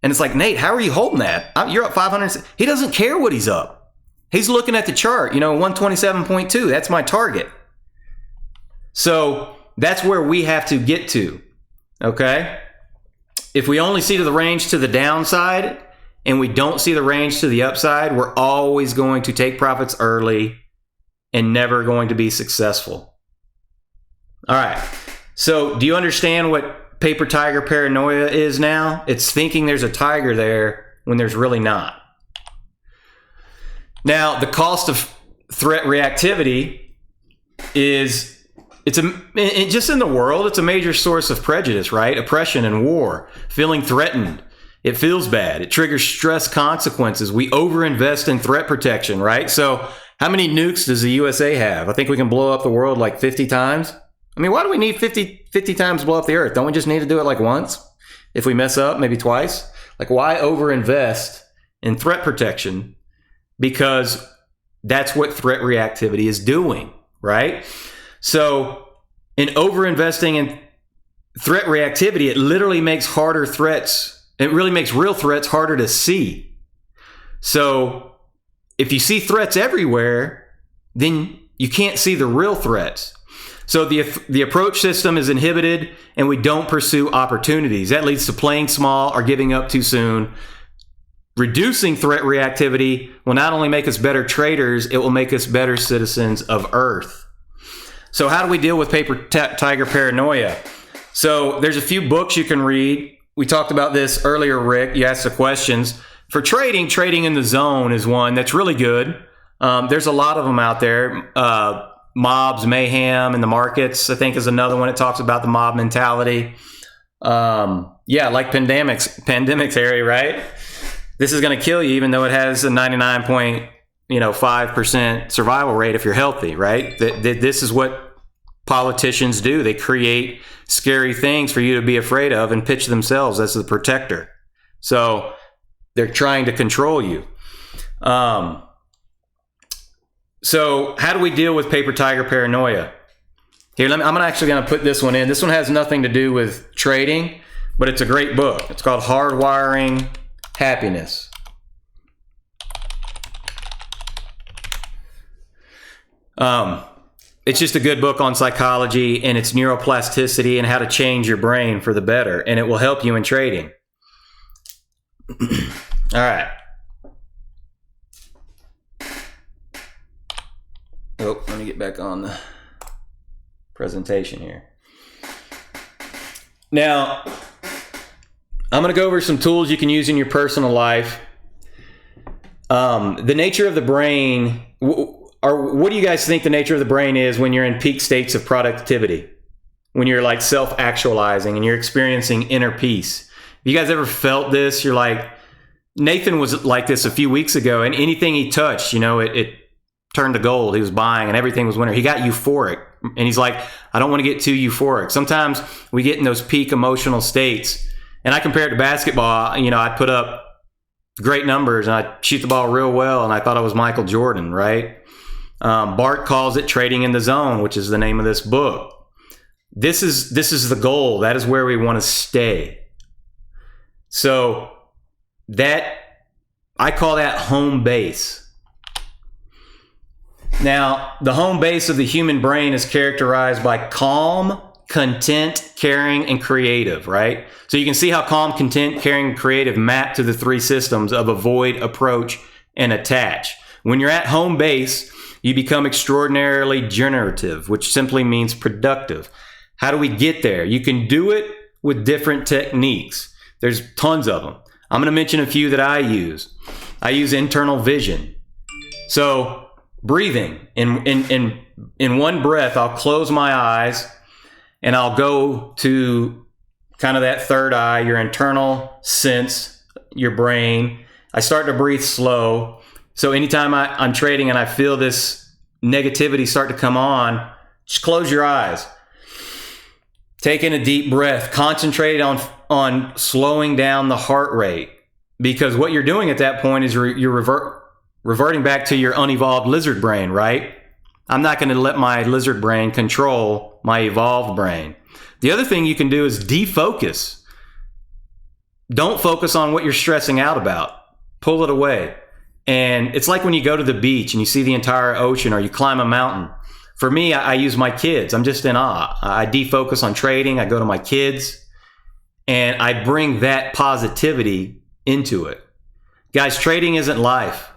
And it's like, Nate, how are you holding that? You're up 500. He doesn't care what he's up. He's looking at the chart, 127.2. That's my target. So that's where we have to get to, okay? If we only see the range to the downside and we don't see the range to the upside, we're always going to take profits early and never going to be successful. All right. So do you understand what paper tiger paranoia is now? It's thinking there's a tiger there when there's really not. Now, the cost of threat reactivity is, just in the world, it's a major source of prejudice, right? Oppression and war, feeling threatened. It feels bad. It triggers stress consequences. We overinvest in threat protection, right? So how many nukes does the USA have? I think we can blow up the world like 50 times. I mean, why do we need 50 times to blow up the earth? Don't we just need to do it like once? If we mess up, maybe twice? Like, why overinvest in threat protection? Because that's what threat reactivity is doing, right? So in overinvesting in threat reactivity, it literally makes harder threats. It really makes real threats harder to see. So if you see threats everywhere, then you can't see the real threats. So the approach system is inhibited, and we don't pursue opportunities. That leads to playing small or giving up too soon. Reducing threat reactivity will not only make us better traders, it will make us better citizens of Earth. So how do we deal with paper tiger paranoia? So there's a few books you can read. We talked about this earlier, Rick. You asked the questions. For trading in the zone is one that's really good. There's a lot of them out there. Mobs, Mayhem in the Markets, I think, is another one. It talks about the mob mentality. Like pandemic theory, right? This is going to kill you, even though it has a 99.5% survival rate if you're healthy, right? This is what politicians do. They create scary things for you to be afraid of and pitch themselves as the protector. So they're trying to control you. So how do we deal with paper tiger paranoia? Here, I'm actually going to put this one in. This one has nothing to do with trading, but it's a great book. It's called Hardwiring Happiness. it's just a good book on psychology, and it's neuroplasticity and how to change your brain for the better, and it will help you in trading. All right. Oh, let me get back on the presentation here. Now, I'm going to go over some tools you can use in your personal life. The nature of the brain, or what do you guys think the nature of the brain is when you're in peak states of productivity? When you're like self-actualizing and you're experiencing inner peace. Have you guys ever felt this? You're like, Nathan was like this a few weeks ago, and anything he touched, you know, it turned to gold. He was buying and everything was winning. He got euphoric, and he's like, I don't want to get too euphoric. Sometimes we get in those peak emotional states, and I compare it to basketball. You know, I put up great numbers and I shoot the ball real well, and I thought I was Michael Jordan, right? Bart calls it trading in the zone, which is the name of this book. This is the goal. That is where we want to stay. So that, I call that home base. Now, the home base of the human brain is characterized by calm, content, caring, and creative, right? So you can see how calm, content, caring, and creative map to the three systems of avoid, approach, and attach. When you're at home base, you become extraordinarily generative, which simply means productive. How do we get there? You can do it with different techniques. There's tons of them. I'm going to mention a few that I use. I use internal vision. So breathing. In one breath, I'll close my eyes and I'll go to kind of that third eye, your internal sense, your brain. I start to breathe slow. So anytime I'm trading and I feel this negativity start to come on, just close your eyes. Take in a deep breath. Concentrate on slowing down the heart rate, because what you're doing at that point is you're reverting back to your unevolved lizard brain, right? I'm not going to let my lizard brain control my evolved brain. The other thing you can do is defocus. Don't focus on what you're stressing out about. Pull it away. And it's like when you go to the beach and you see the entire ocean, or you climb a mountain. For me, I use my kids. I'm just in awe. I defocus on trading. I go to my kids and I bring that positivity into it. Guys, trading isn't life.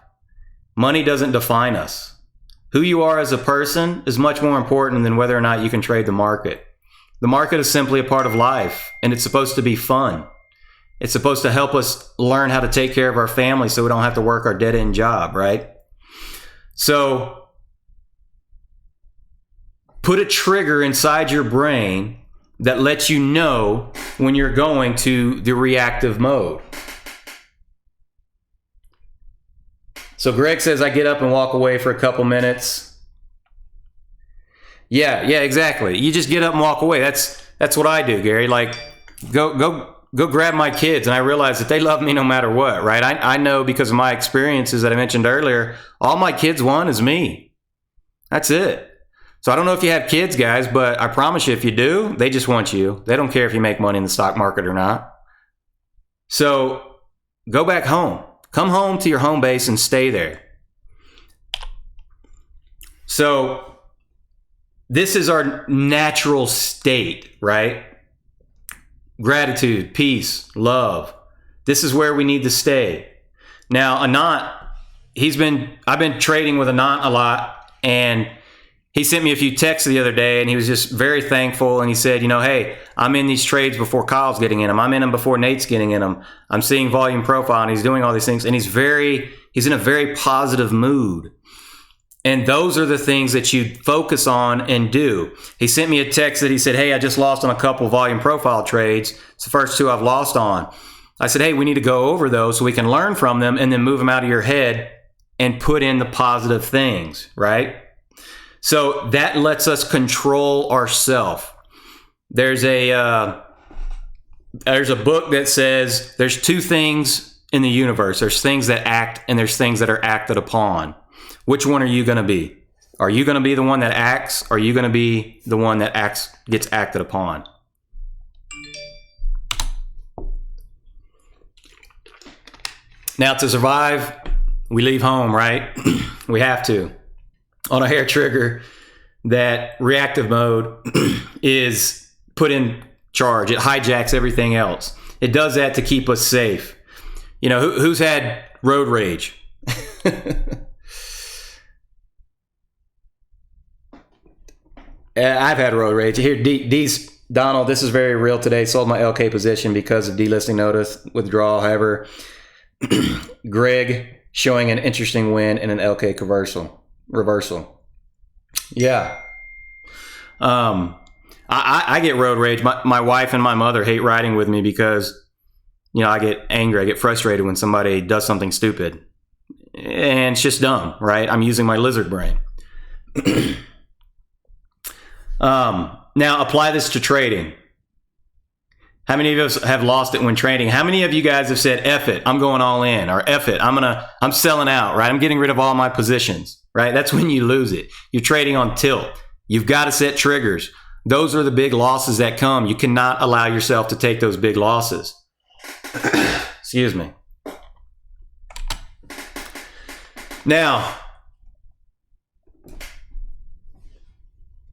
Money doesn't define us. Who you are as a person is much more important than whether or not you can trade the market. The market is simply a part of life, and it's supposed to be fun. It's supposed to help us learn how to take care of our family so we don't have to work our dead-end job, right? So put a trigger inside your brain that lets you know when you're going to the reactive mode. So Greg says, I get up and walk away for a couple minutes. Yeah, exactly. You just get up and walk away. That's what I do, Gary. Like, go grab my kids, and I realize that they love me no matter what, right? I know because of my experiences that I mentioned earlier, all my kids want is me. That's it. So I don't know if you have kids, guys, but I promise you, if you do, they just want you. They don't care if you make money in the stock market or not. So go back home. Come home to your home base and stay there. So this is our natural state, right? Gratitude, peace, love. This is where we need to stay. Now, Anant, I've been trading with Anant a lot, and he sent me a few texts the other day, and he was just very thankful. And he said, hey, I'm in these trades before Kyle's getting in them. I'm in them before Nate's getting in them. I'm seeing volume profile, and he's doing all these things. And he's in a very positive mood. And those are the things that you focus on and do. He sent me a text that he said, hey, I just lost on a couple volume profile trades. It's the first two I've lost on. I said, hey, we need to go over those so we can learn from them and then move them out of your head and put in the positive things, right? So that lets us control ourselves. There's a book that says there's two things in the universe. There's things that act and there's things that are acted upon. Which one are you going to be? Are you going to be the one that acts? Or are you going to be the one that gets acted upon? Now, to survive, we leave home, right? We have to. On a hair trigger, that reactive mode is put in charge. It hijacks everything else. It does that to keep us safe. You know, who's had road rage? I've had road rage. Here, D's Donald, this is very real today. Sold my LK position because of delisting notice, withdrawal. However, Greg showing an interesting win in an LK reversal. Yeah. I get road rage. My wife and my mother hate riding with me because, you know, I get angry. I get frustrated when somebody does something stupid. And it's just dumb, right? I'm using my lizard brain. Now apply this to trading. How many of us have lost it when trading? How many of you guys have said, F it, I'm going all in, or F it, I'm selling out, right? I'm getting rid of all my positions, right? That's when you lose it. You're trading on tilt. You've got to set triggers. Those are the big losses that come. You cannot allow yourself to take those big losses. Excuse me. Now,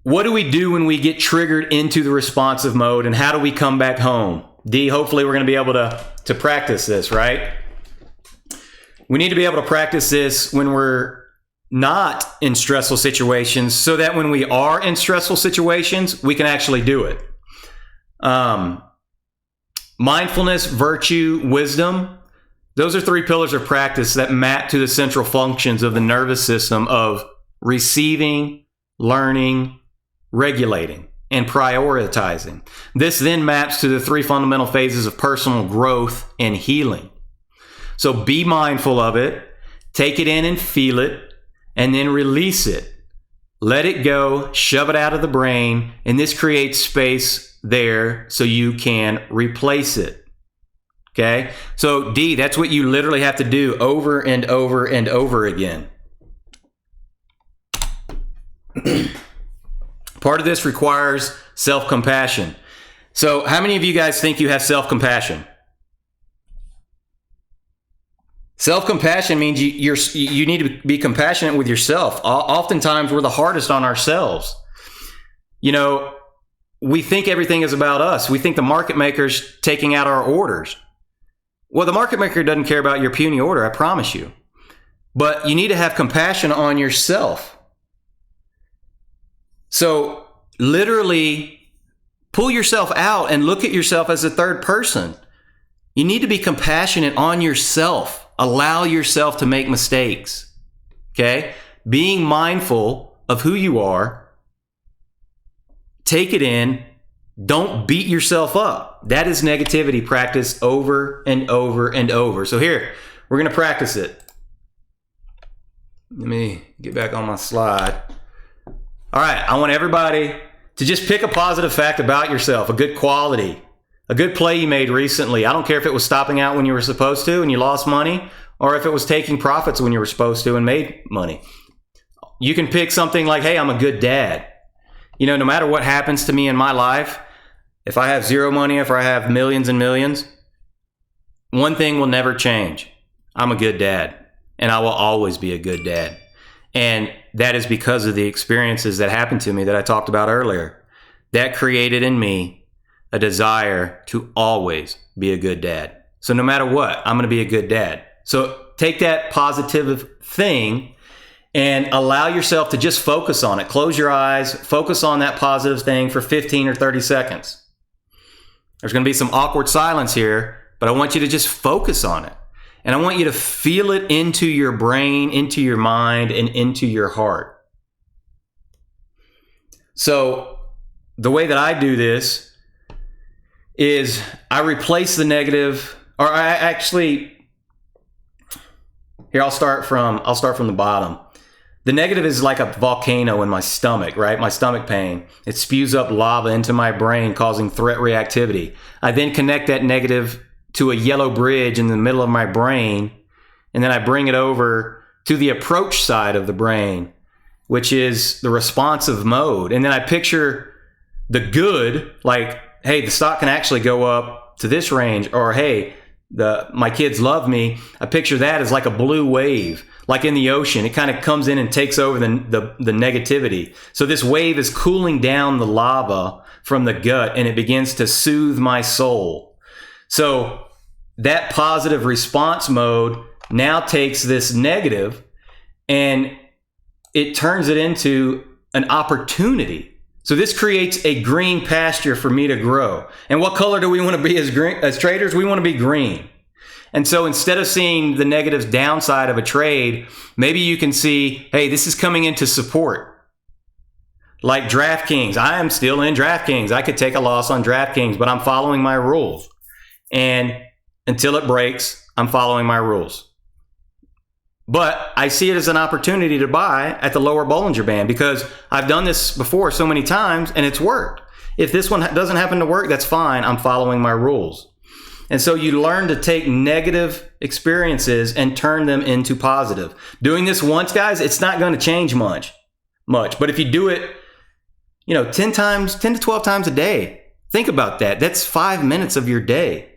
what do we do when we get triggered into the responsive mode, and how do we come back home? D, hopefully we're going to be able to practice this, right? We need to be able to practice this when we're not in stressful situations, so that when we are in stressful situations, we can actually do it. Mindfulness, virtue, wisdom, those are three pillars of practice that map to the central functions of the nervous system of receiving, learning, regulating, and prioritizing. This then maps to the three fundamental phases of personal growth and healing. So be mindful of it, take it in and feel it, and then release it. Let it go, shove it out of the brain, and this creates space there so you can replace it. Okay? So D, that's what you literally have to do over and over and over again. Part of this requires self-compassion. So how many of you guys think you have self-compassion? Self-compassion means you need to be compassionate with yourself. Oftentimes we're the hardest on ourselves. You know, we think everything is about us. We think the market maker's taking out our orders. Well, the market maker doesn't care about your puny order, I promise you. But you need to have compassion on yourself. So literally pull yourself out and look at yourself as a third person. You need to be compassionate on yourself. Allow yourself to make mistakes. Okay? Being mindful of who you are. Take it in. Don't beat yourself up. That is negativity practice over and over and over. So here, we're going to practice it. Let me get back on my slide. All right, I want everybody to just pick a positive fact about yourself, a good quality, a good play you made recently. I don't care if it was stopping out when you were supposed to and you lost money, or if it was taking profits when you were supposed to and made money. You can pick something like, hey, I'm a good dad. You know, no matter what happens to me in my life, if I have zero money, if I have millions and millions, one thing will never change. I'm a good dad, and I will always be a good dad. And that is because of the experiences that happened to me that I talked about earlier. That created in me a desire to always be a good dad. So no matter what, I'm going to be a good dad. So take that positive thing and allow yourself to just focus on it. Close your eyes, focus on that positive thing for 15 or 30 seconds. There's going to be some awkward silence here, but I want you to just focus on it. And I want you to feel it into your brain, into your mind, and into your heart. So the way that I do this is I replace the negative, or I actually, here I'll start from the bottom. The negative is like a volcano in my stomach, right? My stomach pain. It spews up lava into my brain, causing threat reactivity. I then connect that negative to a yellow bridge in the middle of my brain, and then I bring it over to the approach side of the brain, which is the responsive mode. And then I picture the good, like, hey, the stock can actually go up to this range, or hey, my kids love me. I picture that as like a blue wave. like in the ocean. It kind of comes in and takes over the negativity. So this wave is cooling down the lava from the gut, and it begins to soothe my soul. So that positive response mode now takes this negative and it turns it into an opportunity. So this creates a green pasture for me to grow. And what color do we want to be as traders? We want to be green. And so instead of seeing the negative downside of a trade, maybe you can see, hey, this is coming into support. Like DraftKings. I am still in DraftKings. I could take a loss on DraftKings, but I'm following my rules. And until it breaks, I'm following my rules. But I see it as an opportunity to buy at the lower Bollinger Band because I've done this before so many times and it's worked. If this one doesn't happen to work, that's fine. I'm following my rules. And so you learn to take negative experiences and turn them into positive. Doing this once, guys, it's not going to change much. But if you do it, 10 to 12 times a day, think about that. That's 5 minutes of your day.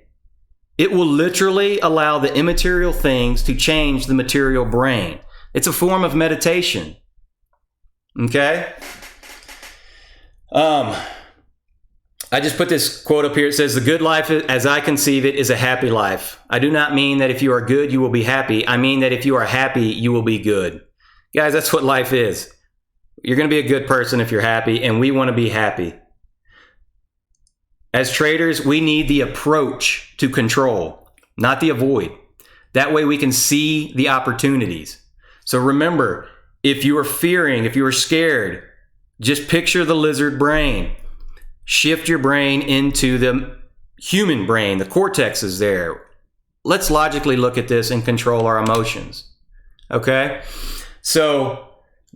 It will literally allow the immaterial things to change the material brain. It's a form of meditation. Okay? I just put this quote up here. It says, "The good life, as I conceive it, is a happy life. I do not mean that if you are good, you will be happy. I mean that if you are happy, you will be good." Guys, that's what life is. You're going to be a good person if you're happy, and we want to be happy. As traders, we need the approach to control, not the avoid. That way we can see the opportunities. So remember, if you are fearing, if you are scared, just picture the lizard brain. Shift your brain into the human brain. The cortex is there. Let's logically look at this and control our emotions. Okay? So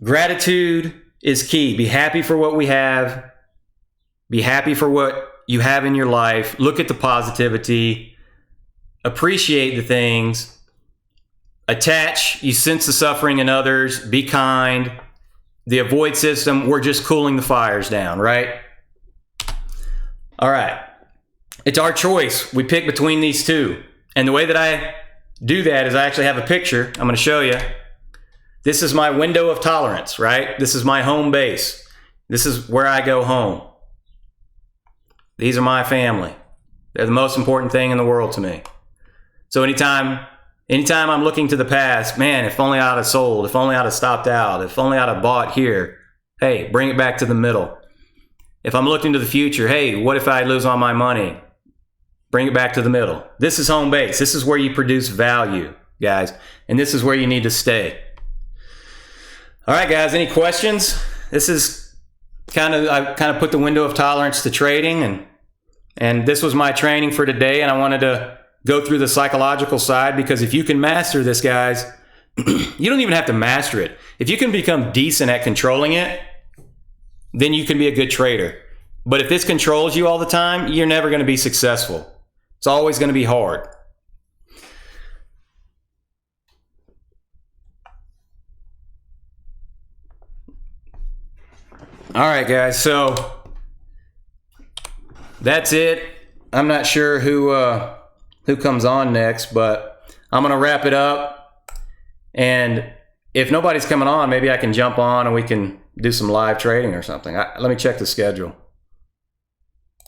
gratitude is key. Be happy for what we have. Be happy for what you have in your life. Look at the positivity. Appreciate the things. Attach. You sense the suffering in others. Be kind. The avoid system, we're just cooling the fires down, right? All right. It's our choice. We pick between these two. And the way that I do that is I actually have a picture. I'm going to show you. This is my window of tolerance, right? This is my home base. This is where I go home. These are my family. They're the most important thing in the world to me. So anytime I'm looking to the past, man, if only I'd have sold, if only I'd have stopped out, if only I'd have bought here, hey, bring it back to the middle. If I'm looking to the future, hey, what if I lose all my money? Bring it back to the middle. This is home base. This is where you produce value, guys. And this is where you need to stay. All right, guys, any questions? This is I kind of put the window of tolerance to trading, and this was my training for today, and I wanted to go through the psychological side because if you can master this, guys, you don't even have to master it. If you can become decent at controlling it, then you can be a good trader. But if this controls you all the time, you're never going to be successful. It's always going to be hard. All right, guys, so that's it. I'm not sure who comes on next, but I'm going to wrap it up. And if nobody's coming on, maybe I can jump on and we can do some live trading or something. Let me check the schedule.